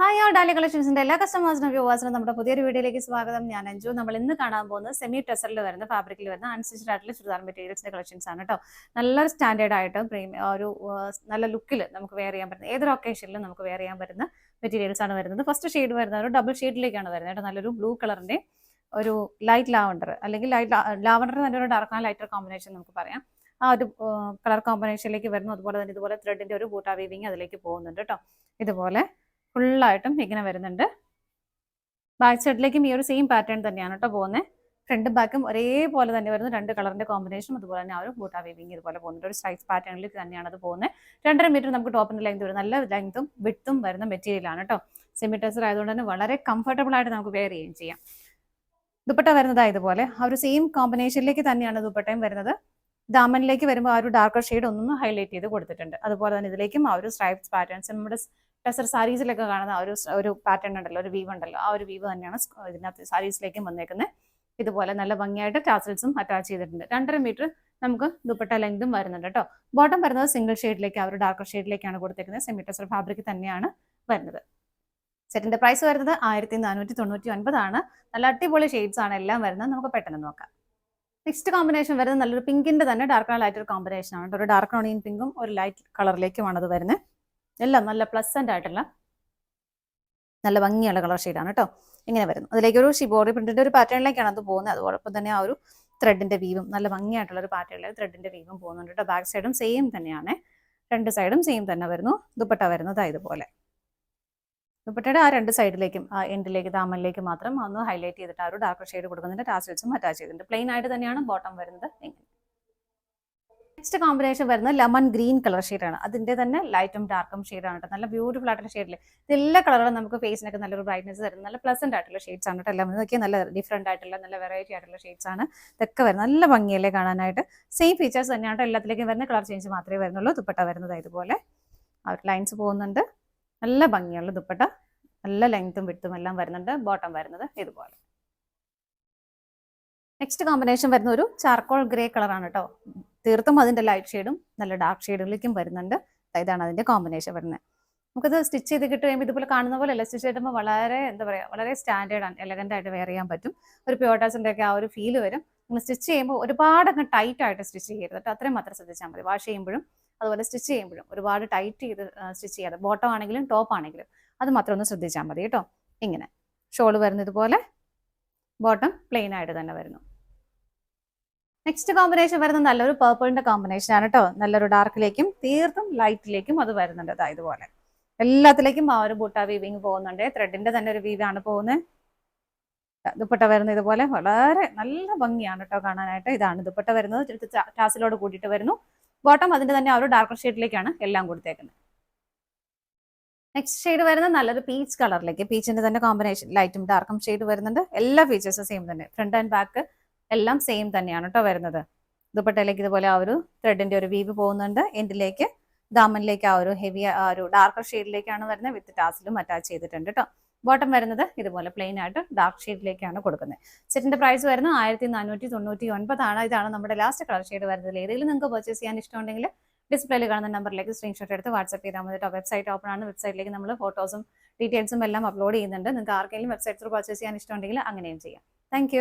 Hi ആ ഡാലി കളക്ഷൻസിന്റെ എല്ലാ കസ്റ്റമേഴ്സിനും വ്യൂവേഴ്സിനും നമ്മുടെ പുതിയൊരു വീഡിയോയിലേക്ക് സ്വാഗതം. ഞാൻ അഞ്ജു. നമ്മൾ ഇന്ന് കാണാൻ പോകുന്നത് സെമി ടെസറിൽ വരുന്ന ഫാബ്രിക്കിൽ വരുന്ന അൺസ്റ്റിച്ച്ഡ് ആയിട്ടുള്ള ചുരിദാർ മെറ്റീരിയൽസിന്റെ കളക്ഷൻസ് ആണ് കേട്ടോ. നല്ലൊരു സ്റ്റാൻഡേർഡ് ആയിട്ട് ഒരു നല്ല ലുക്കിൽ നമുക്ക് വെയർ ചെയ്യാൻ പറ്റുന്ന ഏതൊരു ഒക്കേഷനിലും നമുക്ക് വെയർ ചെയ്യാൻ പറ്റുന്ന മെറ്റീരിയൽസ് ആണ് വരുന്നത്. ഫസ്റ്റ് ഷെയ്ഡ് വരുന്നത് ഒരു ഡബിൾ ഷെയ്ഡിലേക്കാണ് വരുന്നത് കേട്ടോ. നല്ലൊരു ബ്ലൂ കളറിന്റെ ഒരു ലൈറ്റ് ലാവണ്ടർ അല്ലെങ്കിൽ ലാവണ്ടർ തന്നെ ഒരു ഡാർക്ക് ആൻഡ് ലൈറ്റർ കോമ്പിനേഷൻ നമുക്ക് പറയാം. ആ ഒരു കളർ കോമ്പിനേഷനിലേക്ക് വരുന്നു. അതുപോലെ തന്നെ ഇതുപോലെ ത്രെഡിന്റെ ഒരു ബൂട്ടാ വീവിങ് അതിലേക്ക് പോകുന്നുണ്ട് കേട്ടോ. ഇതുപോലെ ഫുള്ളായിട്ടും ഇങ്ങനെ വരുന്നുണ്ട്. ബാക്ക് സൈഡിലേക്കും ഈ ഒരു സെയിം പാറ്റേൺ തന്നെയാണ് കേട്ടോ പോകുന്നത്. ഫ്രണ്ട് ബാക്കും ഒരേപോലെ തന്നെ വരുന്ന രണ്ട് കളറിന്റെ കോമ്പിനേഷൻ. അതുപോലെ തന്നെ ആ ഒരു ബൂട്ടാ വീവിങ് ഇതുപോലെ പോകുന്നുണ്ട്. ഒരു സ്ട്രൈപ്പ് പാറ്റേണിൽ തന്നെയാണ് അത് പോകുന്നത്. 2.5 മീറ്റർ നമുക്ക് ടോപ്പിന്റെ ലെങ്ത് വരും. നല്ല ലെങ്ത്തും വിഡ്ത്തും വരുന്ന മെറ്റീരിയൽ ആണ് കേട്ടോ. സെമി ടെസർ ആയതുകൊണ്ട് തന്നെ വളരെ കംഫർട്ടബിൾ ആയിട്ട് നമുക്ക് വെയർ ചെയ്യുകയും ചെയ്യാം. ദുപ്പട്ട വരുന്നത് ഇതുപോലെ ആ ഒരു സെയിം കോമ്പിനേഷനിലേക്ക് തന്നെയാണ് ദുപ്പട്ടയും വരുന്നത്. ദാമനിലേക്ക് വരുമ്പോൾ ആ ഒരു ഡാർക്കർ ഷെയ്ഡ് ഒന്നും ഹൈലൈറ്റ് ചെയ്ത് കൊടുത്തിട്ടുണ്ട്. അതുപോലെ തന്നെ ഇതിലേക്കും ആ ഒരു സ്ട്രൈപ്സ് പാറ്റേൺസ് നമ്മുടെ ടെസർ സാരീസിലൊക്കെ കാണുന്ന ഒരു പാറ്റേൺ ഉണ്ടല്ലോ, ഒരു വീവ് ഉണ്ടല്ലോ, ആ ഒരു വീവ് തന്നെയാണ് ഇതിനകത്ത് സാരീസിലേക്കും വന്നേക്കുന്നത്. ഇതുപോലെ നല്ല ഭംഗിയായിട്ട് ടാസൽസും അറ്റാച്ച് ചെയ്തിട്ടുണ്ട്. 2.5 മീറ്റർ നമുക്ക് ദുപ്പട്ട ലെങ്തും വരുന്നുണ്ട് കേട്ടോ. ബോട്ടം വരുന്നത് സിംഗിൾ ഷെയ്ഡിലേക്ക് ആ ഒരു ഡാർക്കർ ഷെയ്ഡിലേക്കാണ് കൊടുത്തേക്കുന്നത്. സെമി ടെസർ ഫാബ്രിക് തന്നെയാണ് വരുന്നത്. സെറ്റിന്റെ പ്രൈസ് വരുന്നത് 1499 ആണ്. നല്ല അടിപൊളി ഷെയ്ഡ്സ് ആണ് എല്ലാം വരുന്നത്. നമുക്ക് പെട്ടെന്ന് നോക്കാം. നെക്സ്റ്റ് കോമ്പിനേഷൻ വരുന്നത് നല്ലൊരു പിങ്കിന്റെ തന്നെ ഡാർക്ക് ആൻഡ് ലൈറ്റർ കോമ്പിനേഷൻ ആണ്. ഒരു ഡാർക്ക് ഓണിയൻ പിങ്കും ഒരു ലൈറ്റ് കളറിലേക്കുമാണ് അത് വരുന്നത്. എല്ലാം നല്ല പ്ലസന്റ് ആയിട്ടുള്ള നല്ല ഭംഗിയുള്ള കളർ ഷെയ്ഡാണ് കേട്ടോ. ഇങ്ങനെ വരുന്നു. അതിലേക്ക് ഒരു ഷിബോറി പ്രിന്റിന്റെ ഒരു പാറ്റേണിലേക്കാണ് അത് പോകുന്നത്. അതോടൊപ്പം തന്നെ ആ ഒരു ത്രെഡിന്റെ വീവും നല്ല ഭംഗിയായിട്ടുള്ള ഒരു പാറ്റേണിൽ ത്രെഡിന്റെ വീവും പോകുന്നുണ്ട് കേട്ടോ. ബാക്ക് സൈഡും സെയിം തന്നെയാണ്. രണ്ട് സൈഡും സെയിം തന്നെ വരുന്നു. ദുപ്പട്ട വരുന്നത് ഇതുപോലെ. ദുപ്പട്ടയുടെ ആ രണ്ട് സൈഡിലേക്കും ആ എൻഡിലേക്ക് ദാമനിലേക്ക് മാത്രം ഒന്ന് ഹൈലൈറ്റ് ചെയ്തിട്ട് ആ ഒരു ഡാർക്ക് ഷെയ്ഡ് കൊടുക്കുന്നുണ്ട്. ടാസൽസും അറ്റാച്ച് ചെയ്തിട്ടുണ്ട്. പ്ലെയിൻ ആയിട്ട് തന്നെയാണ് ബോട്ടം വരുന്നത്. നെക്സ്റ്റ് കോമ്പിനേഷൻ വരുന്നത് ലെമൺ ഗ്രീൻ കളർ ഷെയ്ഡാണ്. അതിന്റെ തന്നെ ലൈറ്റും ഡാർക്കും ഷെയ്ഡാണ് കേട്ടോ. നല്ല ബ്യൂട്ടിഫുൾ ആയിട്ടുള്ള ഷെയ്ഡിൽ എല്ലാ കളറും നമുക്ക് ഫേസിനൊക്കെ നല്ലൊരു ബ്രൈറ്റ്നസ് തരുന്നത് നല്ല പ്ലസന്റ് ആയിട്ടുള്ള ഷെയ്ഡ്സ് ആണ് കേട്ടോ. എല്ലാം നോക്കിയാൽ നല്ല ഡിഫറെന്റ് ആയിട്ടുള്ള നല്ല വെറൈറ്റി ആയിട്ടുള്ള ഷെയ്ഡ്സ് ആണ് ഇതൊക്കെ വരുന്നത്. നല്ല ഭംഗിയല്ലേ കാണാനായിട്ട്. സെയിം ഫീച്ചേഴ്സ് തന്നെയാണ് എല്ലാത്തിലേക്കും വരുന്ന കളർ ചേഞ്ച് മാത്രമേ വരുന്നുള്ളൂ. ദുപ്പട്ട വരുന്നത് ഇതുപോലെ ആ ഒരു ലൈൻസ് പോകുന്നുണ്ട്. നല്ല ഭംഗിയുള്ള ദുപ്പട്ട, നല്ല ലെങ്ത്തും വിഡ്ത്തും എല്ലാം വരുന്നുണ്ട്. ബോട്ടം വരുന്നത് ഇതുപോലെ. നെക്സ്റ്റ് കോമ്പിനേഷൻ വരുന്ന ഒരു ചാർക്കോൾ ഗ്രേ കളറാണ് കേട്ടോ. തീർത്തും അതിന്റെ ലൈറ്റ് ഷെയ്ഡും നല്ല ഡാർക്ക് ഷെയ്ഡുകളിലേക്കും വരുന്നുണ്ട്. ഇതാണ് അതിന്റെ കോമ്പിനേഷൻ വരുന്നത്. നമുക്കത് സ്റ്റിച്ച് ചെയ്ത് കിട്ടുമ്പോൾ ഇതുപോലെ കാണുന്ന പോലെ അല്ല, സ്റ്റിച്ച് ചെയ്യുമ്പോൾ വളരെ വളരെ സ്റ്റാൻഡേർഡ് ആണ്, എലഗന്റ് ആയിട്ട് വെയർ ചെയ്യാൻ പറ്റും. ഒരു പ്യോട്ടാസിന്റെ ഒക്കെ ആ ഒരു ഫീൽ വരും. നിങ്ങൾ സ്റ്റിച്ച് ചെയ്യുമ്പോൾ ഒരുപാട് അങ്ങ് ടൈറ്റ് ആയിട്ട് സ്റ്റിച്ച് ചെയ്യരുത് കേട്ടോ. അത്രയും മാത്രം ശ്രദ്ധിച്ചാൽ മതി. വാഷ് ചെയ്യുമ്പോഴും അതുപോലെ സ്റ്റിച്ച് ചെയ്യുമ്പോഴും ഒരുപാട് ടൈറ്റ് ചെയ്ത് സ്റ്റിച്ച് ചെയ്യാതെ, ബോട്ടം ആണെങ്കിലും ടോപ്പ് ആണെങ്കിലും അത് മാത്രം ഒന്ന് ശ്രദ്ധിച്ചാൽ മതി കേട്ടോ. ഇങ്ങനെ ഷോള് വരുന്നത് ഇതുപോലെ, ബോട്ടം പ്ലെയിൻ ആയിട്ട് തന്നെ വരുന്നു. നെക്സ്റ്റ് കോമ്പിനേഷൻ വരുന്നത് നല്ലൊരു പേർപ്പിളിന്റെ കോമ്പിനേഷൻ ആണ് കേട്ടോ. നല്ലൊരു ഡാർക്കിലേക്കും തീർത്തും ലൈറ്റിലേക്കും അത് വരുന്നുണ്ട്. ഇതുപോലെ എല്ലാത്തിലേക്കും ആ ഒരു ബൂട്ടാ വീവിങ് പോകുന്നുണ്ട്. ത്രെഡിന്റെ തന്നെ ഒരു വീവാണ് പോകുന്നത്. ദുപ്പട്ട വരുന്നത് ഇതുപോലെ വളരെ നല്ല ഭംഗിയാണ് കേട്ടോ കാണാനായിട്ട്. ഇതാണ് ദുപ്പട്ട വരുന്നത്. ടാസിലോട് കൂട്ടിയിട്ട് വരുന്നു. ബോട്ടം അതിന്റെ തന്നെ ആ ഒരു ഡാർക്കർ ഷെയ്ഡിലേക്കാണ് എല്ലാം കൊടുത്തേക്കുന്നത്. നെക്സ്റ്റ് ഷെയ്ഡ് വരുന്നത് നല്ലൊരു പീച്ച് കളറിലേക്ക്, പീച്ചിന്റെ തന്നെ കോമ്പിനേഷൻ ലൈറ്റും ഡാർക്കും ഷെയ്ഡ് വരുന്നുണ്ട്. എല്ലാ ഫീച്ചേഴ്സും സെയിം തന്നെ. ഫ്രണ്ട് ആൻഡ് ബാക്ക് എല്ലാം സെയിം തന്നെയാണ് കേട്ടോ വരുന്നത്. ദുപ്പട്ടയിലേക്ക് ഇതുപോലെ ആ ഒരു ത്രെഡിന്റെ ഒരു വീവ് പോകുന്നുണ്ട്. എൻഡിലേക്ക് ദാമനിലേക്ക് ആ ഒരു ഹെവി ആ ഒരു ഡാർക്കർ ഷെയ്ഡിലേക്കാണ് വരുന്നത്. വിത്ത് ടാസിലും അറ്റാച്ച് ചെയ്തിട്ടുണ്ട് കേട്ടോ. ബോട്ടം വരുന്നത് ഇതുപോലെ പ്ലെയിൻ ആയിട്ട് ഡാർക്ക് ഷെയ്ഡിലേക്കാണ് കൊടുക്കുന്നത്. സെറ്റിന്റെ പ്രൈസ് വരുന്നത് 1499 ആണ്. ഇതാണ് നമ്മുടെ ലാസ്റ്റ് കളർ ഷെയ്ഡ് വരുന്നത്. ഏതെങ്കിലും നിങ്ങൾക്ക് പർച്ചേസ് ചെയ്യാൻ ഇഷ്ടമുണ്ടെങ്കിൽ ഡിസ്പ്ലേയിൽ കാണുന്ന നമ്പറിലേക്ക് സ്ക്രീൻഷോട്ട് എടുത്ത് വാട്സ്ആപ്പ് ചെയ്താൽ മതി കേട്ടോ. വെബ്സൈറ്റ് ഓപ്പൺ ആണ്. വെബ്സൈറ്റിലേക്ക് നമ്മൾ ഫോട്ടോസും ഡീറ്റെയിൽസും എല്ലാം അപ്ലോഡ് ചെയ്യുന്നുണ്ട്. നിങ്ങൾക്ക് ആർക്കെങ്കിലും വെബ്സൈറ്റ് ത്രൂ പർച്ചേസ് ചെയ്യാൻ ഇഷ്ടമുണ്ടെങ്കിൽ അങ്ങനെയും ചെയ്യാം. താങ്ക്